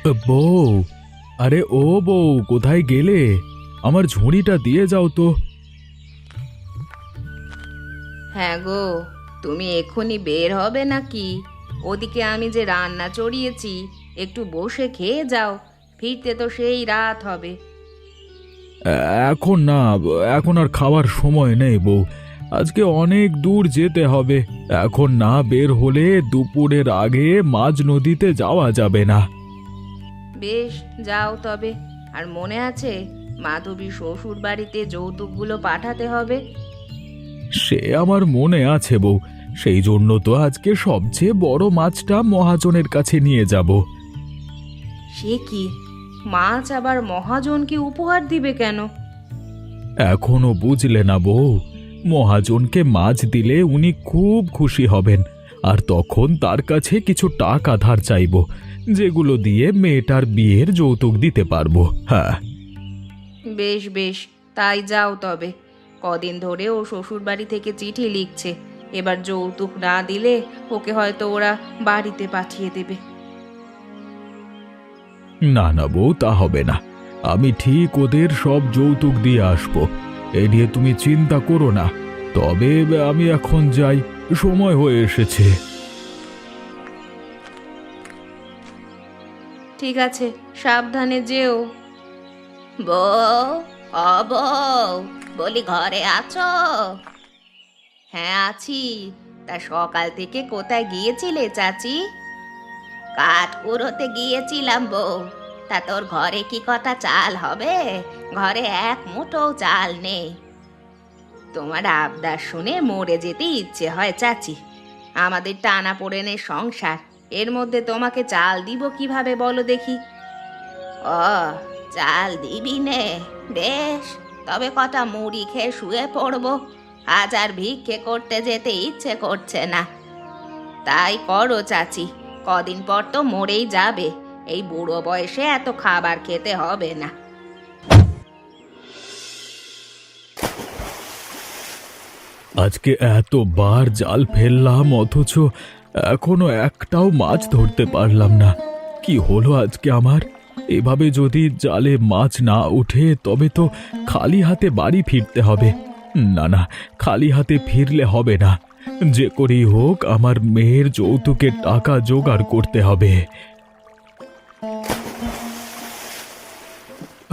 বউ, আরে ও বউ, কোথায় গেলে? আমার ঝুড়িটা দিয়ে যাও তো। হ্যাঁ গো, তুমি এক্ষুনি বের হবে নাকি? ওদিকে আমি যে রান্না চড়িয়েছি, একটু বসে খেয়ে যাও। ফিরতে তো সেই রাত হবে। এখন না, এখন আর খাওয়ার সময় নেই বউ। আজকে অনেক দূর যেতে হবে। এখন না বের হলে দুপুরের আগে মাঝ নদীতে যাওয়া যাবে না। বেশ, যাও তবে। আর মনে আছে, মাধবী শ্বশুর বাড়িতে যৌতুকগুলো পাঠাতে হবে। সে আমার মনে আছে বউ। সেই জন্য তো আজকে সবচেয়ে বড় মাছটা মহাজনের কাছে নিয়ে যাব। সে কি, মাছ আবার মহাজনকে উপহার দিবে কেন? এখনো বুঝলে না বউ? মহাজনকে মাছ দিলে উনি খুব খুশি হবেন। আর তখন তার কাছে কিছু টাকা ধার চাইব, যেগুলো দিয়ে মেয়েটার বিয়ের যৌতুক দিতে পারবো। হ্যাঁ। বেশ বেশ, তাই যাও তবে। কদিন ধরে ও শ্বশুর বাড়ি থেকে চিঠি লিখছে। এবার যৌতুক না দিলে ওকে হয়তো ওরা বাড়িতে পাঠিয়ে দেবে। না না বউ, তা হবে না। আমি ঠিক ওদের সব যৌতুক দিয়ে আসবো। এ নিয়ে তুমি চিন্তা করো না। তবে আমি এখন যাই, সময় হয়ে এসেছে। ঠিক আছে, সাবধানে যেও। বউ, ও বউ, বলি ঘরে আছো? হ্যাঁ আছি। তা সকাল থেকে কোথায় গিয়েছিলে চাচি? কাঠ কুড়োতে গিয়েছিলাম বউ। তা তোর ঘরে কি কটা চাল হবে? ঘরে এক মুঠো চাল নেই। তোমার আবদার শুনে মরে যেতে ইচ্ছে হয় চাচি। আমাদের টানা পোড়েনের সংসার, এর মধ্যে তোমাকে চাল দিব কিভাবে বলো দেখি? ও, চাল দিবি নে? বেশ, তবে কটা মুড়ি খেয়ে শুয়ে পড়বো। আজ আর ভিক্ষে করতে যেতে ইচ্ছে করছে না। তাই করো চাচি, কদিন পর তো মরেই যাবে। এই বুড়ো বয়সে এত খাবার খেতে হবে না। আজকে এতবার জাল ফেললাম, অথচ এখনো একটাও মাছ ধরতে পারলাম না। কি হলো আজকে আমার? এভাবে যদি জালে মাছ না ওঠে তবে তো খালি হাতে বাড়ি ফিরতে হবে। না না, খালি হাতে ফিরলে হবে না। যে করেই হোক আমার মেয়ের যৌতুকের টাকা জোগাড় করতে হবে।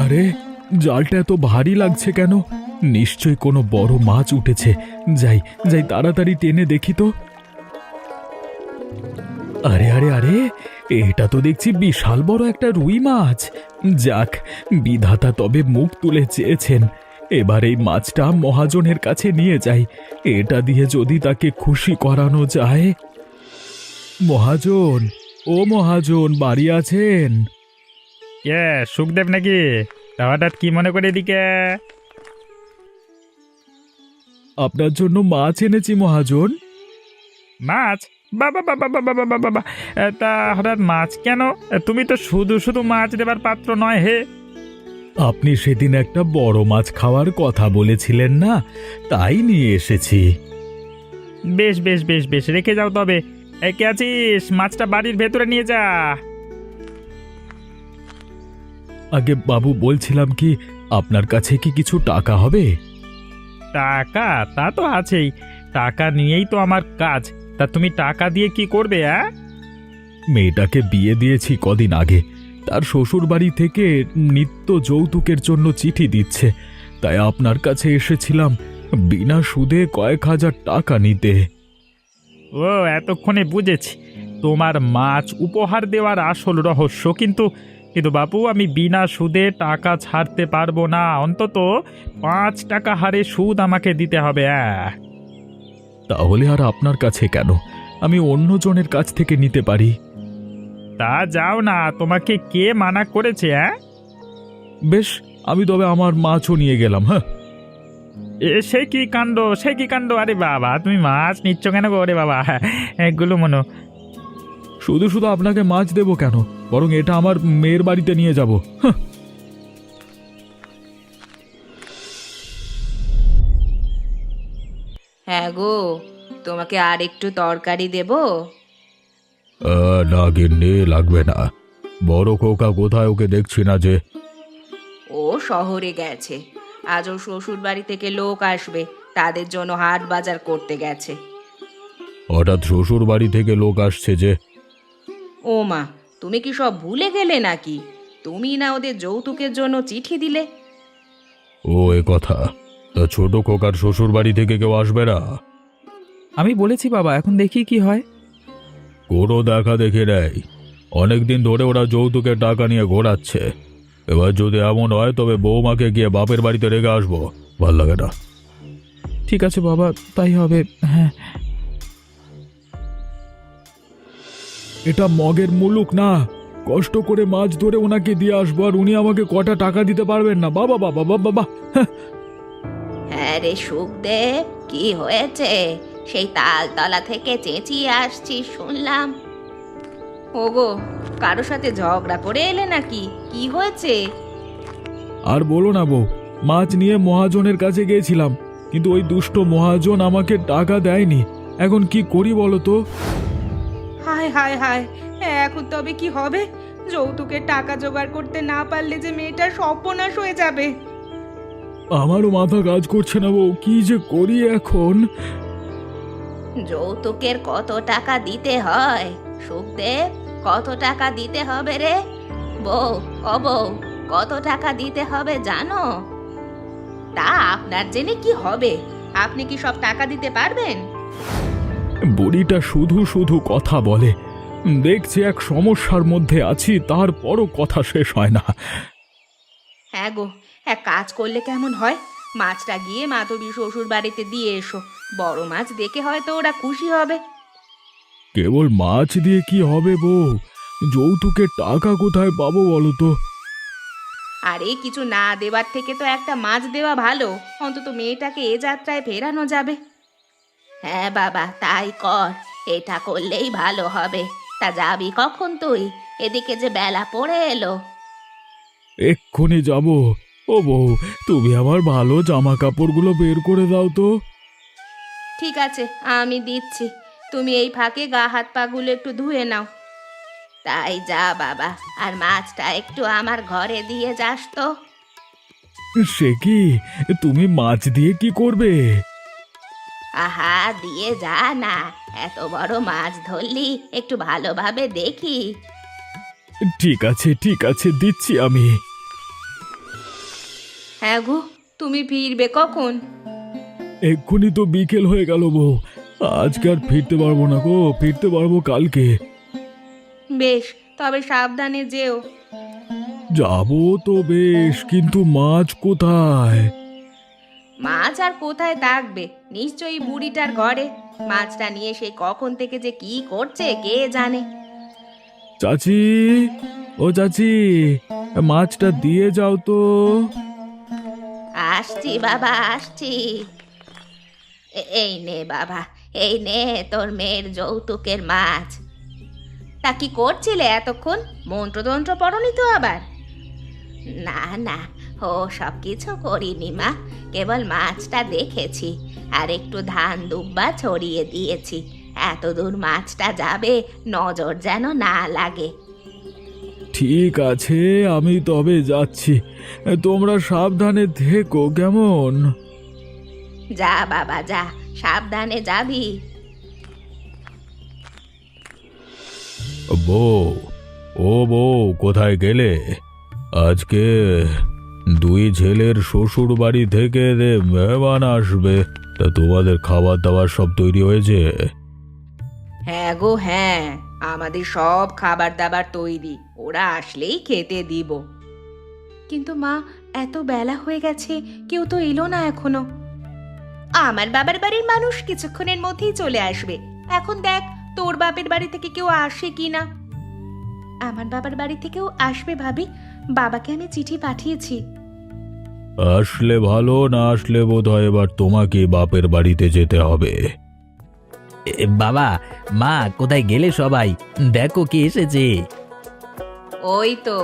আরে, জালটা এত ভারী লাগছে কেন? নিশ্চয় কোনো বড় মাছ উঠেছে। যাই যাই, তাড়াতাড়ি টেনে দেখি তো। আরে আরে আরে, এটা তো দেখছি বিশাল বড় একটা রুই মাছ। যাক, বিধাতা তবে মুখ তুলে চেয়েছেন। এবার এই মাছটা মহাজনের কাছে নিয়ে যাই। এটা দিয়ে যদি তাকে খুশি করানো যায়। মহাজন, ও মহাজন, বাড়ি আছেন? কে? সুখদেব নাকি? তা হঠাৎ কি মনে করে এদিকে? আপনার জন্য মাছ এনেছি মহাজন। মাছ? বাবা বাবা বাবা বাবা বাবা! তা হঠাৎ মাছ কেন? তুমি তো শুধু শুধু মাছ দেবার পাত্র নয় হে। আপনি সেদিন একটা বড় মাছ খাওয়ার কথা বলেছিলেন না, তাই নিয়ে এসেছি। বেশ বেশ বেশ বেশ, রেখে যাও তবে। কে আছিস? মাছটা বাড়ির ভেতরে নিয়ে যা। আগে বাবু, বলছিলাম কি, আপনার কাছে কি কিছু টাকা হবে? টাকা? তা তো আছেই। টাকা নিয়েই তো আমার কাজ। তা তুমি টাকা দিয়ে কি করবে? মেয়েটাকে বিয়ে দিয়েছি কদিন আগে। তার শ্বশুর বাড়ি থেকে নিত্য যৌতুকের জন্য চিঠি দিচ্ছে। তাই আপনার কাছে এসেছিলাম বিনা সুদে কয়েক হাজার টাকা নিতে। ও, এতক্ষণে বুঝেছি তোমার মাছ উপহার দেওয়ার আসল রহস্য। কিন্তু কিন্তু বাপু, আমি বিনা সুদে টাকা ছাড়তে পারবো না। অন্তত 5 টাকা হারে সুদ আমাকে দিতে হবে। তাহলে আর আপনার কাছে কেন? আমি অন্য জনের কাছ থেকে নিতে পারি। তা যাও না, তোমাকে কে মানা করেছে? বেশ, আমি তবে আমার মাছও নিয়ে গেলাম। হ্যাঁ। সে কি কাণ্ড, সে কি কাণ্ড! আরে বাবা, তুমি মাছ নিচ্ছ কেন গো? রে বাবা, এগুলো মনো। শুধু শুধু আপনাকে মাছ দেবো কেন? বরং এটা আমার মেয়ের বাড়িতে নিয়ে যাব। হ্যাঁ গো, তোমাকে আর একটু তরকারি দেব? না গিন্নি, লাগবে না। বড় খোকা কোথায়? ওকে দেখছি না যে। ও শহরে গেছে। আজ ওর শ্বশুর বাড়ি থেকে লোক আসবে, তাদের জন্য হাট বাজার করতে গেছে। হঠাৎ শ্বশুর বাড়ি থেকে লোক আসছে যে? ও মা, তুমি কি সব ভুলে গেলে নাকি? তুমি না ওদের যৌতুকের জন্য চিঠি দিলে? ও এ কথা। তা ছোট খোকার শ্বশুর বাড়ি থেকে কেউ আসবে না? আমি বলেছি বাবা, এখন দেখি কি হয়। কোনো দেখা দেখি নেই। অনেকদিন ধরে ওরা যৌতুকের টাকা নিয়ে ঘোরাচ্ছে। এবার যদি এমন হয় তবে বৌমাকে গিয়ে বাপের বাড়িতে রেখে আসবো। ভাল লাগে না। ঠিক আছে বাবা, তাই হবে। হ্যাঁ। এটা মগের মুলুক না। কষ্ট করে মাছ ধরে ওনাকে দিয়ে আসবো আর উনি আমাকে কটা টাকা দিতে পারবেন না? বাবা বাবা বাবা বাবা। হ্যাঁ রে সুখদেব, কি হয়েছে? সেই তালতলা থেকে চেঁচিয়ে আসছিস শুনলাম। ওগো, কারোর সাথে ঝগড়া করে এলে নাকি? কি হয়েছে? আর বলো না বউ, মাছ নিয়ে মহাজনের কাছে গিয়েছিলাম, কিন্তু ওই দুষ্ট মহাজন আমাকে টাকা দেয়নি। এখন কি করি বলো তো? হায় হায় হায়, এখন তবে কি হবে? যৌতুকের টাকা জোগাড় করতে না পারলে যে মেয়েটার সর্বনাশ হয়ে যাবে। আমারও মাথা কাজ করছে না বউ, কি যে করি এখন। যৌতুকের কত টাকা দিতে হয় সুখদেব? কত টাকা দিতে হবে রে? বউ, ও বউ, কত টাকা দিতে হবে জানো? তা আপনার জেনে কি হবে? আপনি কি সব টাকা দিতে পারবেন? বুড়িটা শুধু শুধু কথা বলে। দেখছি এক সমস্যার মধ্যে আছি, তারপরও কথা শেষ হয় না। হ্যাঁ গো, এক কাজ করলে কেমন হয়? মাছটা গিয়ে মাধবী শ্বশুর বাড়িতে দিয়ে এসো। বড় মাছ দেখে হয়তো ওরা খুশি হবে। কেবল মাছ দিয়ে কি হবে বউ? যৌতুকের টাকা কোথায় পাবো বলো তো? আরে কিছু না দেবার থেকে তো একটা মাছ দেওয়া ভালো। অন্তত মেয়েটাকে এ যাত্রায় ফেরানো যাবে। হ্যাঁ বাবা, তাই কর। এটা করলেই ভালো হবে। তা যাবি কখন তুই? এদিকে যে বেলা পড়ে এলো। এক্ষুনি যাব। ও বউ, তুমি আমার ভালো জামা কাপড়গুলো বের করে দাও তো। ঠিক আছে, আমি দিচ্ছি। তুমি এই ফাঁকে গা হাত পাগুলো একটু ধুয়ে নাও। তাই যা বাবা, আর মাছটা একটু আমার ঘরে দিয়ে যাস তো। সে কি? তুমি মাছ দিয়ে কি করবে? আহা, দিয়ে যা না। এত বড় মাছ ধরলি, একটু ভালোভাবে দেখি। ঠিক আছে ঠিক আছে, দিচ্ছি আমি। হ্যাঁ গো, তুমি ফিরবে কখন? এক্ষুনি তো বিকেল হয়ে গেল বউ। আজকে আর ফিরতে পারবো না গো, ফিরতে পারবো কালকে। বেশ, তবে সাবধানে যেও। যাবো তো বেশ, কিন্তু মাছ কোথায়? মাছ আর কোথায় থাকবে? নিশ্চয়ই বুড়িটার ঘরে। মাছটা নিয়ে সেই কখন থেকে যে কি করছে কে জানে। চাচি, ও চাচি, মাছটা দিয়ে যাও তো। আসছি বাবা, আসছি। এই নে বাবা, এই নে তোর মেয়ের যৌতুকের মাছ। তা কি করছিলে এতক্ষণ? মন্ত্রতন্ত্র পড়নি তো আবার? না না, ও সব কিছু করিনি মা। কেবল মাছটা দেখেছি আর একটু ধান দুব্বা ছড়িয়ে দিয়েছি। এত দূর মাছটা যাবে, নজর যেন না লাগে। ঠিক আছে, আমি তবে যাচ্ছি। তোমরা সাবধানে থেকো কেমন? যা বাবা যা, সাবধানে যাবি। বউ, ও বউ, কোথায় গেলে? আজকে দুই ছেলের শ্বশুর বাড়ি থেকে মেহমান আসবে। তা তোমাদের খাবার দাবার সব তৈরি হয়েছে? হ্যাঁ গো হ্যাঁ, আমাদের সব খাবার দাবার তৈরি। ওরা আসলেই খেতে দিব। কিন্তু মা, এত বেলা হয়ে গেছে, কেউ তো এলো না এখনো। আমার বাবার বাড়ির মানুষ কিছুক্ষণের মধ্যেই চলে আসবে। এখন দেখ তোর বাপের বাড়ি থেকে কেউ আসে কি না। আমার বাবার বাড়ি থেকেও আসবে ভাবি। বাবাকে আমি চিঠি পাঠিয়েছি। আসলে ভালো, না আসলে বোধ হয় এবার তোমাকে বাপের বাড়িতে যেতে হবে। বাবা, মা, কোথায় গেলে সবাই? দেখো কে এসেছে। ওই তো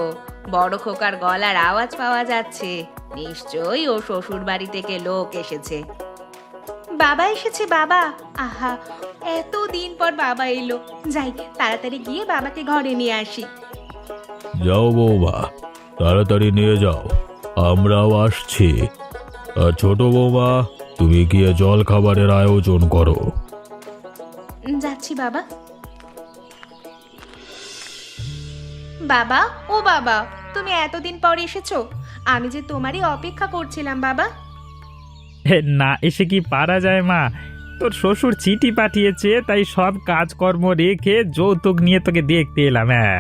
বড় খোকার গলার আওয়াজ পাওয়া যাচ্ছে। নিশ্চয়ই ও শ্বশুর বাড়ি থেকে লোক এসেছে। বাবা এসেছে বাবা। আহা, এত দিন পর বাবা এলো। যাই তাড়াতাড়ি গিয়ে বাবাকে ঘরে নিয়ে আসি। যাও বৌমা, তাড়াতাড়ি নিয়ে যাও, আমরাও আসছি। আর ছোট বৌমা, তুমি গিয়ে জল খাবারের আয়োজন করো। যাচ্ছি বাবা। বাবা, ও বাবা, তুমি এতদিন পর এসেছো। আমি যে তোমারই অপেক্ষা করছিলাম বাবা। না এসে কি পারা যায় মা? তোর শ্বশুর চিঠি পাঠিয়েছে, তাই সব কাজকর্ম রেখে যৌতুক নিয়ে তোকে দেখতে এলাম। হ্যাঁ,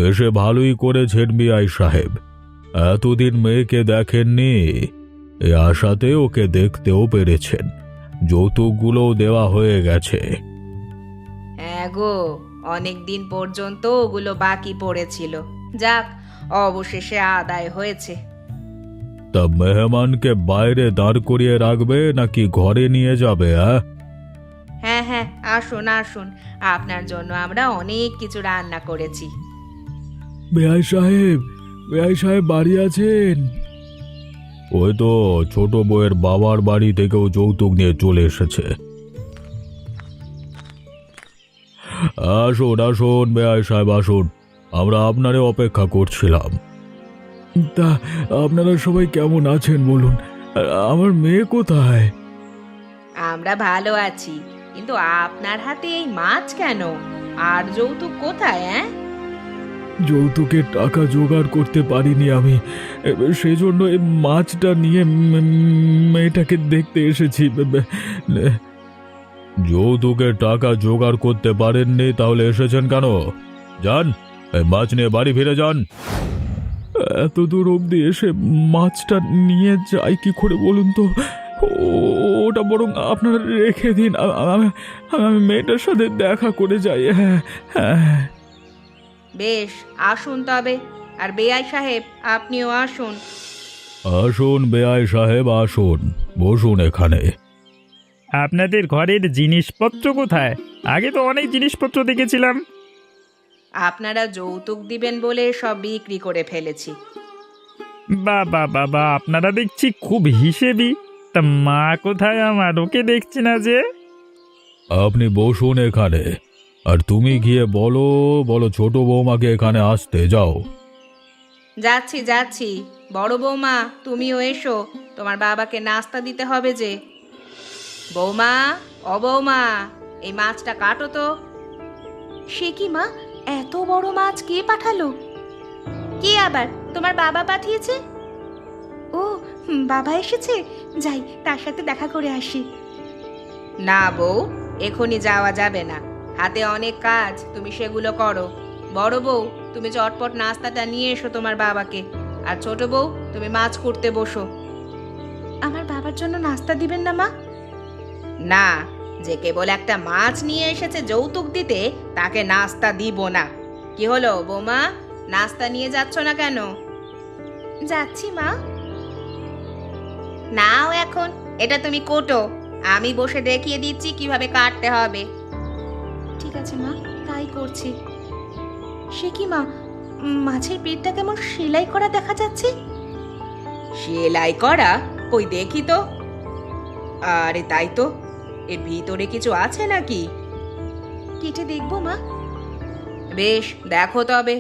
এসে ভালোই করেছেন বিআই সাহেব। এতদিন মেয়েকে দেখেননি, এ আশাতে ওকে দেখতেও পেরেছেন। যৌতুকগুলোও দেওয়া হয়ে গেছে। হ্যাঁ গো, অনেক দিন পর্যন্ত ওগুলো বাকি পড়েছিল। যাক, অবশেষে আদায় হয়েছে। তা মেহমানকে বাইরে দাঁড় করিয়ে রাখবে নাকি ঘরে নিয়ে যাবে? হ্যাঁ হ্যাঁ, আসুন আসুন, আপনার জন্য আমরা অনেক কিছু রান্না করেছি। বেআই সাহেব, বেআই সাহেব বাড়ি আছেন? ওই তো ছোট বউয়ের বাবার বাড়ি থেকেও যৌতুক নিয়ে চলে এসেছে। আসুন আসুন বেআই সাহেব, আসুন, আমরা আপনারে অপেক্ষা করছিলাম। তা আপনারা সবাই কেমন আছেন বলুন? আমার মেয়ে কোথায়? আমরা ভালো আছি, কিন্তু আপনার হাতে এই মাছ কেন? আর যৌতুক কোথায়? যৌতুকের টাকা জোগাড় করতে পারিনি আমি, সেজন্য এই মাছটা নিয়ে মেয়েটাকে দেখতে এসেছি। যৌতুকের টাকা জোগাড় করতে পারেননি, তাহলে এসেছেন কেন? যান, এই মাছ নিয়ে বাড়ি ফিরে যান। এত দূর অবধি এসে মাছটা নিয়ে যাই কি করে বলুন তো? ওটা বরং আপনারা রেখে দিন, আমি মেয়েটার সাথে দেখা করে যাই। হ্যাঁ হ্যাঁ, বেশ, আসুন তবে। আর বেআই সাহেব, আপনিও আসুন। আসুন বেআই সাহেব, আসুন, বসুন এখানে। আপনাদের ঘরের জিনিসপত্র কোথায়? আগে তো অনেক জিনিসপত্র দেখেছিলাম। আপনারা যৌতুক দিবেন বলে সব বিক্রি করে ফেলেছি। বাবা বাবা, আপনারা দেখছি খুব হিসেবি। তা মা কোথায় আমার? ওকে দেখছি না যে। আপনি বসুন এখানে, আর তুমি গিয়ে বলো বলো ছোট বৌমাকে এখানে আসতে। যাও। যাচ্ছি যাচ্ছি। বড় বৌমা, তুমিও এসো, তোমার বাবাকে নাস্তা দিতে হবে যে। বৌমা, ও বৌমা, এই মাছটা কাটো তো। সে কি মা, এত বড় মাছ কে পাঠালো? কে আবার? তোমার বাবা পাঠিয়েছে? ও, বাবা এসেছে, যাই তার সাথে দেখা করে আসি। না বউ, এখনই যাওয়া যাবে না, হাতে অনেক কাজ, তুমি সেগুলো করো। বড় বউ, তুমি চটপট নাস্তাটা নিয়ে এসো তোমার বাবাকে। আর ছোট বউ, তুমি মাছ কুটতে বসো। আমার বাবার জন্য নাস্তা দিবেন না মা? না, যে কেবল একটা মাছ নিয়ে এসেছে যৌতুক দিতে, তাকে নাস্তা দিব না। কি হলো বৌমা, নাস্তা নিয়ে যাচ্ছ না কেন? যাচ্ছি মা। নাও এখন, এটা তুমি কোটো, আমি বসে দেখিয়ে দিচ্ছি কিভাবে কাটতে হবে। ঠিক আছে মা, তাই করছি। সে কি মা, মাছের পেটটা কেমন সেলাই করা দেখা যাচ্ছে? সেলাই করা? কই দেখি তো। আরে তাই তো, এর ভিতরে কিছু আছে নাকি? কেটে দেখবো মা। বেশ, দেখো তবে।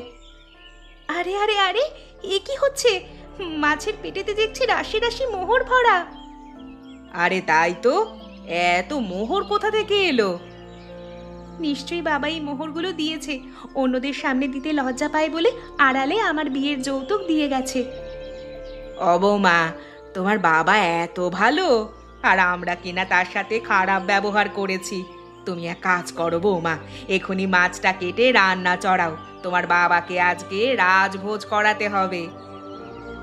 আরে আরে আরে, এ কি হচ্ছে? মাছের পেটেতে দেখছি রাশি রাশি মোহর ভরা। আরে তাই তো, এত মোহর কোথা থেকে এলো? নিশ্চয়ই বাবা এই মোহরগুলো দিয়েছে, অন্যদের সামনে দিতে লজ্জা পায় বলে আড়ালে আমার বিয়ের যৌতুক দিয়ে গেছে। অবমা, তোমার বাবা এত ভালো, আর আমরা কিনা তার সাথে খারাপ ব্যবহার করেছি। তুমি এক কাজ করো বৌমা, এখনই মাছটা কেটে রান্না চড়াও, তোমার বাবাকে আজকে রাজভোজ করাতে হবে।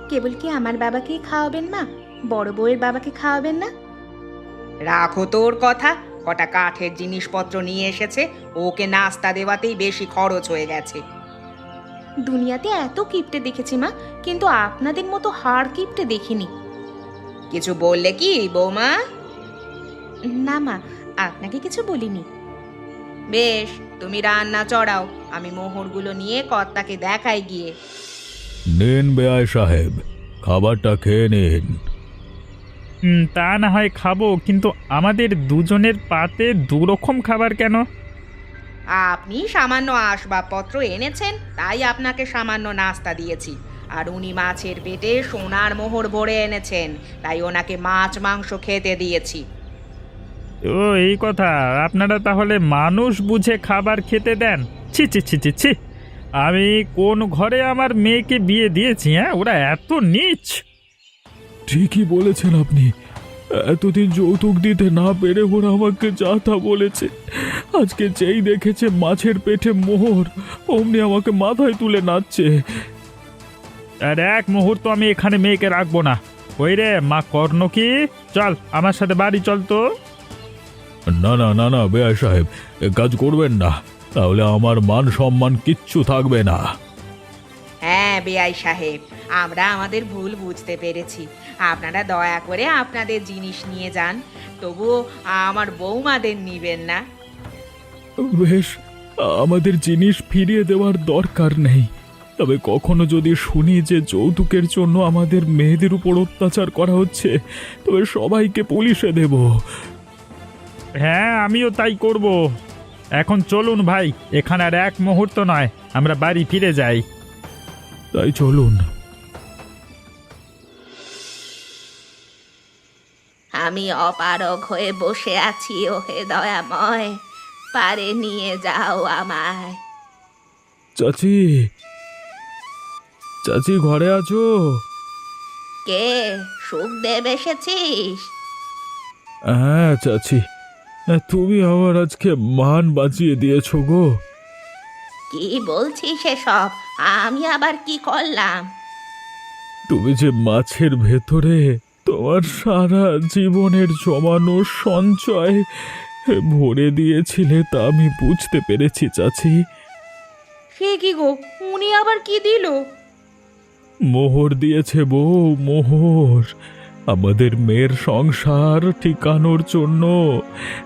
কেবল কি আমার বাবাকে খাওয়াবেন মা? বড় বউয়ের বাবাকে খাওয়াবেন না? রাখো তোর কথা, কটা কাঠের জিনিসপত্র নিয়ে এসেছে, ওকে নাস্তা দেওয়াতেই বেশি খরচ হয়ে গেছে। দুনিয়াতে এত কিপটে দেখেছি মা, কিন্তু আপনাদের মতো হাড় কিপটে দেখিনি। কিছু বললে কি বৌমা? না মা, আপনাকে কিছু বলিনি। বেশ, তুমি রান্না চড়াও, আমি মোহরগুলো নিয়ে কর্তাকে দেখাই গিয়ে। নিন বেআই সাহেব, খাবারটা খেয়ে নিন। তা না হয় খাবো, কিন্তু আমাদের দুজনের পাতে দুরকম খাবার কেন? আপনি সামান্য আসবাবপত্র এনেছেন, তাই আপনাকে সামান্য নাস্তা দিয়েছি। আর উনি মাছের পেটে সোনার মোহর ভরে এনেছেন, তাই ওনাকে মাছ মাংস খেতে দিয়েছি। ও এই কথা, আপনারা তাহলে মানুষ বুঝে খাবার খেতে দেন? ছি ছি ছি ছি ছি, আমি কোন ঘরে আমার মেয়েকে বিয়ে দিয়েছি? হ্যাঁ, ওরা এত নীচ। ঠিকই বলেছেন আপনি। এতদিন যৌতুক দিতে না পেরে ওরা আমাকে যা তা বলেছে। আজকে যেই দেখেছে মাছের পেটে মোহর, অমনি আমাকে মাথায় তুলে নাচছে। আর এক মুহূর্ত আমি এখানে মেয়েকে রাখবো না। ওই রে মা কর্ণ, কি চল আমার সাথে বাড়ি চল তো। না না না না বেয়াই সাহেব, এ কাজ করবেন না, তাহলে আমার মান সম্মান কিচ্ছু থাকবে না। হ্যাঁ বেআই সাহেব, আমরা আমাদের ভুল বুঝতে পেরেছি। আপনারা দয়া করে আপনাদের জিনিস নিয়ে যান, তবুও আমার বৌমাদের নিবেন না। বেশ, আমাদের জিনিস ফিরিয়ে দেওয়ার দরকার নেই, তবে কখনো যদি শুনি যে যৌতুকের জন্য আমাদের মেয়েদের উপর অত্যাচার করা হচ্ছে, তবে সবাইকে পুলিশে দেব। হ্যাঁ, আমিও তাই করব। এখন চলুন ভাই, এখানে আর এক মুহূর্ত নয়, আমরা বাড়ি ফিরে যাই। তাই চলুন। আমি অপারগ হয়ে বসে আছি, ওহে দয়াময়, পারে নিয়ে যাও আমায়। চাচি, চাচি ঘরে আছো? কে? সুখদেব এসেছিস? হ্যাঁ চাচি, তুমি আমার আজকে মান বাঁচিয়ে দিয়েছো গো। কি বলছিস এসব? আমি আবার কি করলাম? তুমি যে মাছের ভেতরে তোমার সারা জীবনের জমানো সঞ্চয় ভরে দিয়েছিলে, তা আমি বুঝতে পেরেছি চাচি। সে কি গো, উনি আবার কি দিল? মোহর দিয়েছে বউ, মোহর। আমাদের মেয়ের সংসার ঠিকানোর জন্য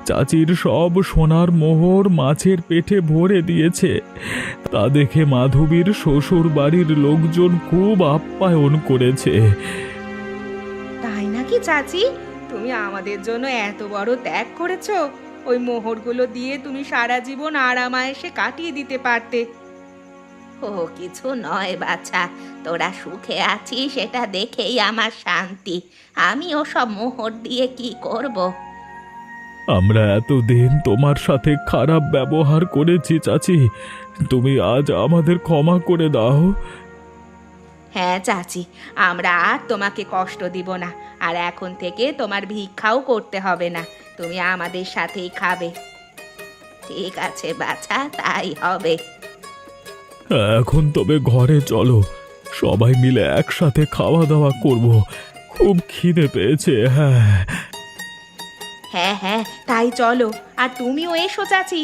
চাচির সব সোনার মোহর মাছের পেটে ভরে দিয়েছে। তা দেখে মাধবীর শ্বশুর বাড়ির লোকজন খুব আপ্যায়ন করেছে। তাই নাকি চাচি? তুমি আমাদের জন্য এত বড় ত্যাগ করেছো। ওই মোহরগুলো দিয়ে তুমি সারা জীবন আরামায়েশে কাটিয়ে দিতে পারতে। ও কিছু নয় বাছা, তোরা সুখে আছিস সেটা দেখেই আমার শান্তি। আমি ওসব মোহর দিয়ে কি করব? আমরা এতদিন তোমার সাথে খারাপ ব্যবহার করেছি চাচি, তুমি আজ আমাদের ক্ষমা করে দাও। হ্যাঁ চাচি, আমরা আর তোমাকে কষ্ট দিব না। আর এখন থেকে তোমার ভিক্ষাও করতে হবে না, তুমি আমাদের সাথেই খাবে। ঠিক আছে বাছা, তাই হবে। এখন তবে ঘরে চলো, সবাই মিলে একসাথে খাওয়া দাওয়া করব। খুব খিদে পেয়েছে। হ্যাঁ হ্যাঁ হ্যাঁ, তাই চলো। আর তুমিও এসো চাচি।